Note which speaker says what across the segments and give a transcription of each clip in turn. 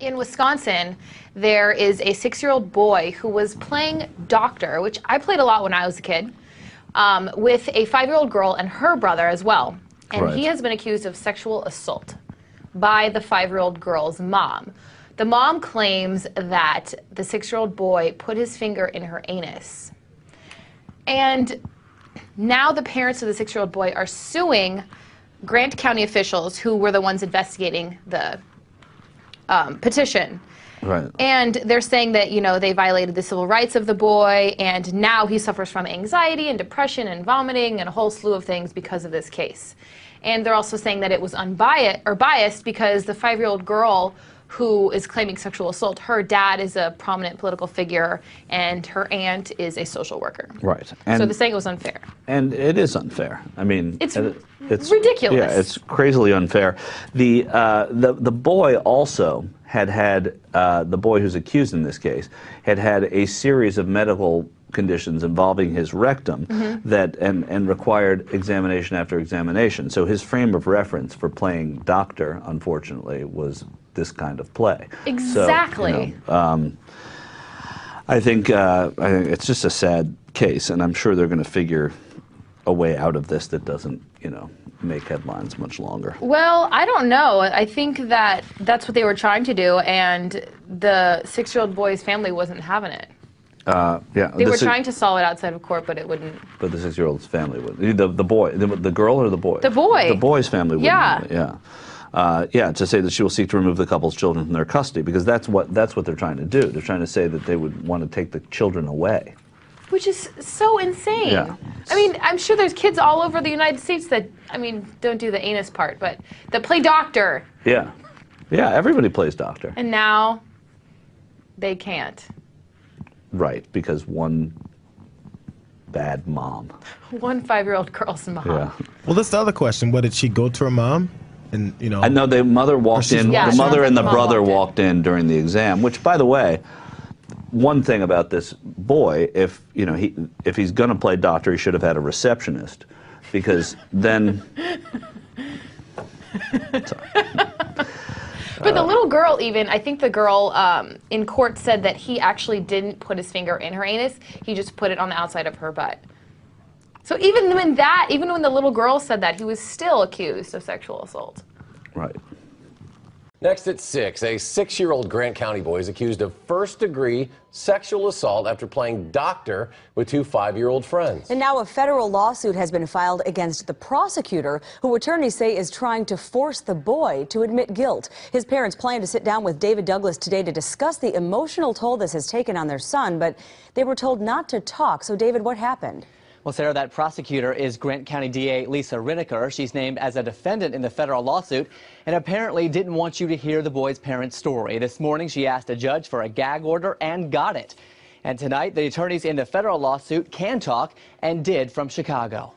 Speaker 1: In Wisconsin, there is a 6-year-old boy who was playing doctor, which I played a lot when I was a kid, with a 5-year-old girl and her brother as well. And he has been accused of sexual assault by the 5-year-old girl's mom. The mom claims that the 6-year-old boy put his finger in her anus. And now the parents of the 6-year-old boy are suing Grant County officials who were the ones investigating the petition.
Speaker 2: Right.
Speaker 1: And they're saying that, you know, they violated the civil rights of the boy, and now he suffers from anxiety and depression and vomiting and a whole slew of things because of this case. And they're also saying that it was biased because the 5-year-old girl who is claiming sexual assault, her dad is a prominent political figure and her aunt is a social worker.
Speaker 2: Right. And
Speaker 1: so they're saying it was unfair.
Speaker 2: And it is unfair. I mean,
Speaker 1: it's ridiculous.
Speaker 2: Yeah, it's crazily unfair. The boy also had the boy who's accused in this case had a series of medical conditions involving his rectum that and required examination after examination. So his frame of reference for playing doctor, unfortunately, was this kind of play.
Speaker 1: Exactly.
Speaker 2: So, you know, I think it's just a sad case, and I'm sure they're going to figure a way out of this that doesn't, you know, make headlines much longer.
Speaker 1: Well, I don't know. I think that that's what they were trying to do, and the 6-year-old boy's family wasn't having it.
Speaker 2: Yeah,
Speaker 1: they were trying to solve it outside of court, but it wouldn't. But
Speaker 2: the 6-year-old's family would. The boy, the girl or the boy?
Speaker 1: The boy.
Speaker 2: The boy's family would.
Speaker 1: Yeah.
Speaker 2: Yeah, to say that she will seek to remove the couple's children from their custody, because that's what they're trying to do. They're trying to say that they would want to take the children away.
Speaker 1: Which is so insane.
Speaker 2: Yeah.
Speaker 1: I mean, I'm sure there's kids all over the United States that, I mean, don't do the anus part, but that play doctor.
Speaker 2: Yeah. Yeah, everybody plays doctor.
Speaker 1: And now they can't.
Speaker 2: Right, because one bad mom.
Speaker 1: One 5-year-old girl's mom.
Speaker 2: Yeah.
Speaker 3: Well, that's the other question. What, did she go to her mom? And, you know,
Speaker 2: I know the mother walked in.
Speaker 1: Yeah,
Speaker 2: the mother and the brother
Speaker 1: walked
Speaker 2: in during the exam. Which, by the way, one thing about this boy, if you know if he's going to play doctor, he should have had a receptionist, because then.
Speaker 1: But the little girl, even, I think the girl in court said that he actually didn't put his finger in her anus. He just put it on the outside of her butt. So even when the little girl said that, he was still accused of sexual assault.
Speaker 2: Right.
Speaker 4: Next at 6, a 6-year-old Grant County boy is accused of first-degree sexual assault after playing doctor with 2 5-year-old friends.
Speaker 5: And now a federal lawsuit has been filed against the prosecutor, who attorneys say is trying to force the boy to admit guilt. His parents plan to sit down with David Douglas today to discuss the emotional toll this has taken on their son, but they were told not to talk. So, David, what happened?
Speaker 6: Well, Sarah, that prosecutor is Grant County DA Lisa Riniker. She's named as a defendant in the federal lawsuit and apparently didn't want you to hear the boy's parents' story. This morning, she asked a judge for a gag order and got it. And tonight, the attorneys in the federal lawsuit can talk and did from Chicago.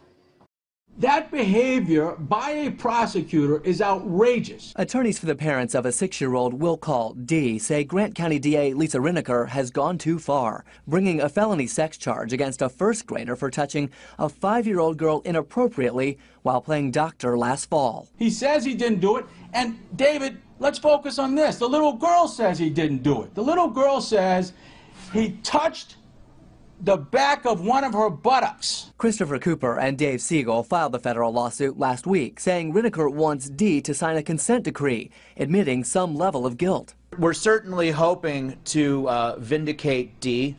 Speaker 7: That behavior by a prosecutor is outrageous.
Speaker 6: Attorneys for the parents of a 6-year-old Will Call D say Grant County DA Lisa Riniker has gone too far, bringing a felony sex charge against a first grader for touching a 5-year-old girl inappropriately while playing doctor last fall.
Speaker 7: He says he didn't do it, and David, let's focus on this. The little girl says he didn't do it. The little girl says he touched the back of one of her buttocks.
Speaker 6: Christopher Cooper and Dave Siegel filed the federal lawsuit last week, saying Riniker wants D to sign a consent decree, admitting some level of guilt.
Speaker 8: We're certainly hoping to vindicate D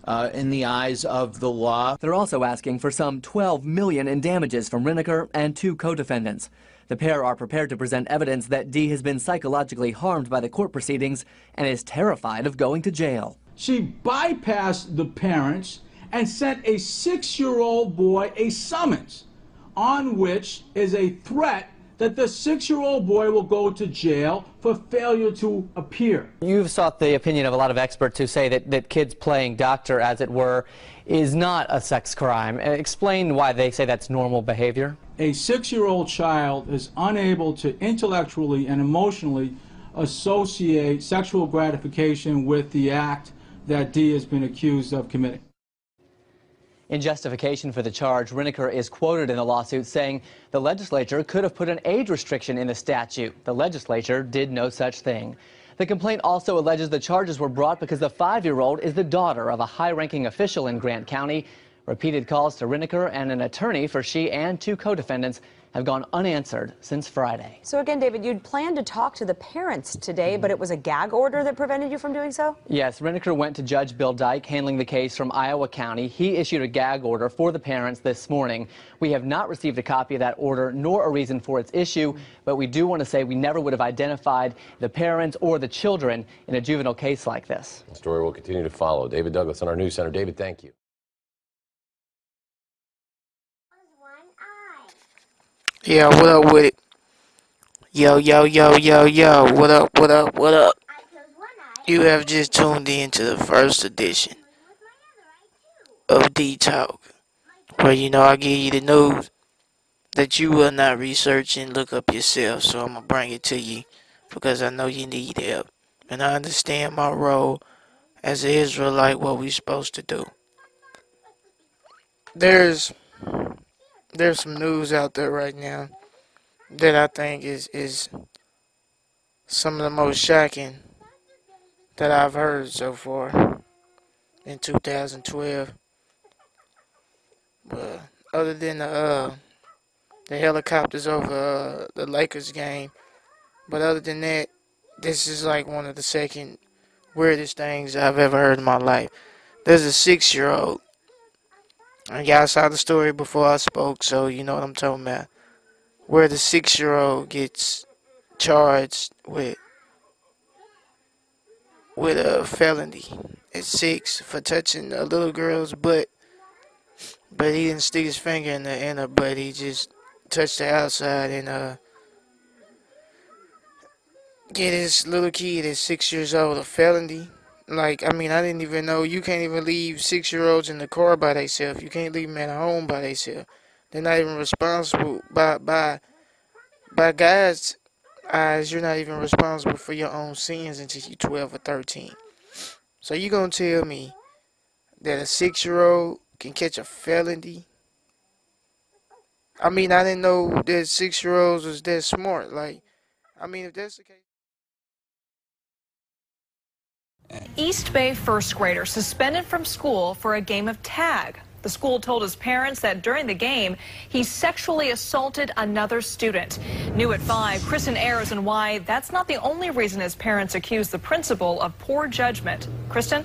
Speaker 8: in the eyes of the law.
Speaker 6: They're also asking for some $12 million in damages from Riniker and 2 co-defendants. The pair are prepared to present evidence that D has been psychologically harmed by the court proceedings and is terrified of going to jail.
Speaker 7: She bypassed the parents and sent a 6-year-old boy a summons on which is a threat that the 6-year-old boy will go to jail for failure to appear.
Speaker 6: You've sought the opinion of a lot of experts who say that kids playing doctor, as it were, is not a sex crime. Explain why they say that's normal behavior.
Speaker 7: A 6-year-old child is unable to intellectually and emotionally associate sexual gratification with the act that D has been accused of committing.
Speaker 6: In justification for the charge, Riniker is quoted in the lawsuit saying the legislature could have put an age restriction in the statute. The legislature did no such thing. The complaint also alleges the charges were brought because the 5-year-old is the daughter of a high-ranking official in Grant County. Repeated calls to Riniker and an attorney for she and 2 co-defendants have gone unanswered since Friday.
Speaker 5: So again, David, you'd planned to talk to the parents today, but it was a gag order that prevented you from doing so?
Speaker 6: Yes, Riniker went to Judge Bill Dyke, handling the case from Iowa County. He issued a gag order for the parents this morning. We have not received a copy of that order nor a reason for its issue, but we do want to say we never would have identified the parents or the children in a juvenile case like this.
Speaker 4: The story will continue to follow. David Douglas in our news center. David, thank you.
Speaker 9: Yeah, what up with it? Yo, yo, yo, yo, yo, what up, what up, what up? You have just tuned in to the first edition of Dee-Talk, where I give you the news that you will not research and look up yourself, so I'm going to bring it to you because I know you need help. And I understand my role as an Israelite, what we supposed to do. There's some news out there right now that I think is some of the most shocking that I've heard so far in 2012. But other than the helicopters over the Lakers game, but other than that, this is like one of the second weirdest things I've ever heard in my life. There's a 6-year-old, and y'all saw the story before I spoke, so you know what I'm talking about, where the 6-year-old gets charged with a felony at 6 for touching a little girl's butt, but he didn't stick his finger in her butt. He just touched the outside and get this little kid at 6 years old a felony. Like, I mean, I didn't even know you can't even leave 6-year-olds in the car by themselves. You can't leave them at home by themselves. They're not even responsible by God's eyes. You're not even responsible for your own sins until you're 12 or 13. So you gonna tell me that a 6-year-old can catch a felony? I mean, I didn't know that 6-year-olds was that smart. Like, I mean, if that's the case.
Speaker 10: East Bay first grader suspended from school for a game of tag. The school told his parents that during the game, he sexually assaulted another student. New at 5, Kristen airs and why that's not the only reason his parents accuse the principal of poor judgment. Kristen?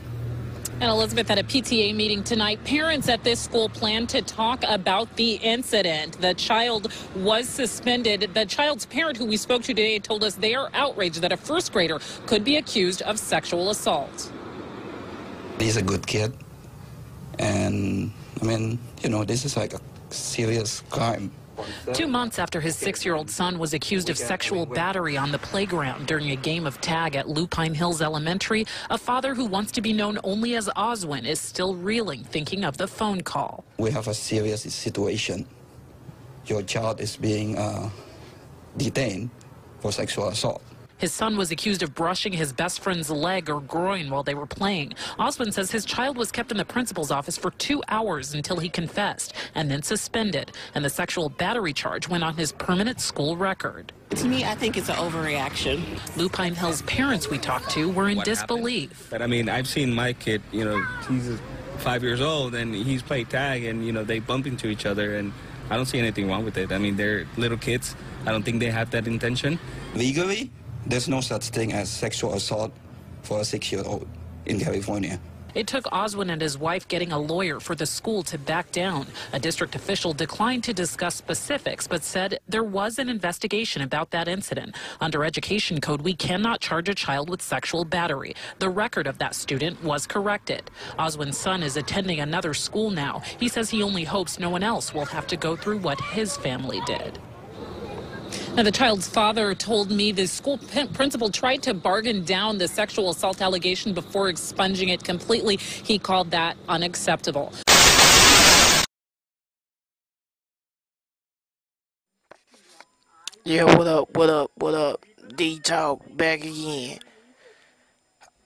Speaker 11: And Elizabeth, at a PTA meeting tonight, parents at this school plan to talk about the incident. The child was suspended. The child's parent, who we spoke to today, told us they are outraged that a first grader could be accused of sexual assault.
Speaker 12: He's a good kid. And, I mean, this is like a serious crime.
Speaker 11: 2 months after his 6-year-old son was accused of sexual battery on the playground during a game of tag at Lupine Hills Elementary, a father who wants to be known only as Oswin is still reeling, thinking of the phone call.
Speaker 12: We have a serious situation. Your child is being detained for sexual assault.
Speaker 11: His son was accused of brushing his best friend's leg or groin while they were playing. Oswin says his child was kept in the principal's office for 2 hours until he confessed and then suspended. And the sexual battery charge went on his permanent school record.
Speaker 13: To me, I think it's an overreaction.
Speaker 11: Lupine Hills parents we talked to were in disbelief.
Speaker 14: But I mean, I've seen my kid, he's 5 years old and he's played tag and, they bump into each other and I don't see anything wrong with it. I mean, they're little kids. I don't think they have that intention.
Speaker 12: Legally, there's no such thing as sexual assault for a 6-year-old in California.
Speaker 11: It took Oswin and his wife getting a lawyer for the school to back down. A district official declined to discuss specifics, but said there was an investigation about that incident. Under education code, we cannot charge a child with sexual battery. The record of that student was corrected. Oswin's son is attending another school now. He says he only hopes no one else will have to go through what his family did. Now, the child's father told me the school principal tried to bargain down the sexual assault allegation before expunging it completely. He called that unacceptable.
Speaker 9: Yeah, what up, what up, what up? Dee-Talk back again.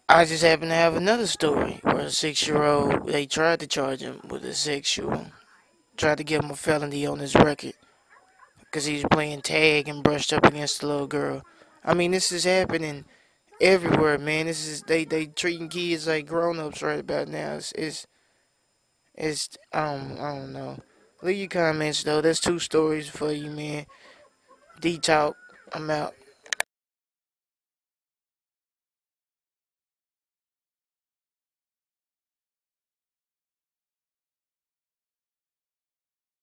Speaker 9: I just happen to have another story where a 6-year-old, they tried to charge him with a sexual, tried to give him a felony on his record, because he was playing tag and brushed up against the little girl. I mean, this is happening everywhere, man. This is they treating kids like grown-ups right about now. It's I don't know. Leave your comments though. There's 2 stories for you, man. Dee-Talk. I'm out.